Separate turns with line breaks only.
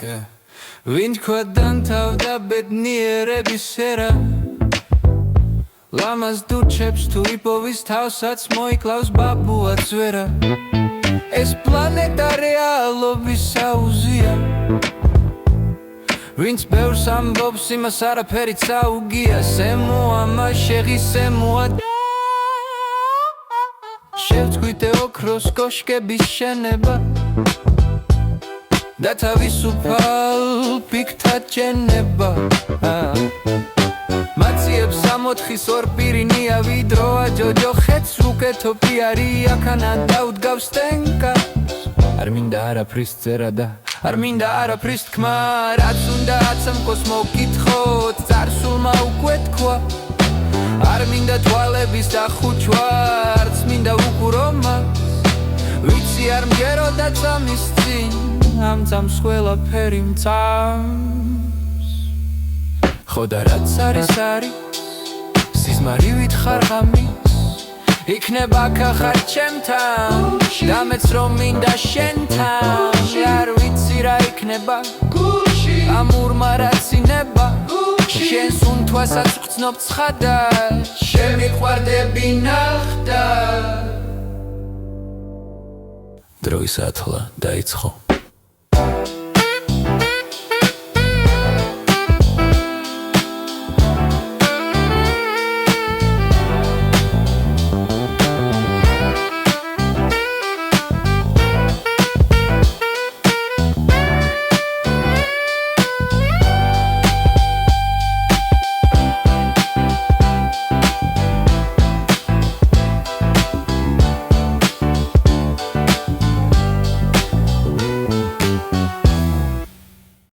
ვინ თქვა დამთავრდა ბედნიერების ერა ლამაზ დურჩებს თუ იპოვის თავსაც მოიკლავს ბაბუაც ვერა ეს პლანეტა რეალობის აუზია ვინც ბევრს ამბობს იმას არაფერიც აუგია სემოა მაშეღი სემოა შევწყვიტე ოქროს კოშკების შენება და თავისუფალ პიკთა ჭენება მაციებს ამოთხის ორპირინია ვიდროა ჯოჯოხეთს უკეთო პიარი აქანა დაუდგავს სტენკას არ მინდა არაფრის წერა და არ მინდა არაფრის თქმა რაც უნდა აცამკოს მოგკითხოთ წარსულმა უკვე თქვა არ მინდა თვალების დახუჩვა არც მინდა უყურო მას ვიცი არ მგეროდა წამის წინ ამ წამს ყველაფერი მწამს ხო და რაც არის სიზმარივით ხარ ღამის იქნება ხარ ჩემთან და მეც რომ მინდა შენთან არ ვიცი რა იქნება ამურმა რაცინება შენს უნთვასაც ვგრძნობ ცხადა შემიყვარდები ნახდა დროის ათლა დაიწყო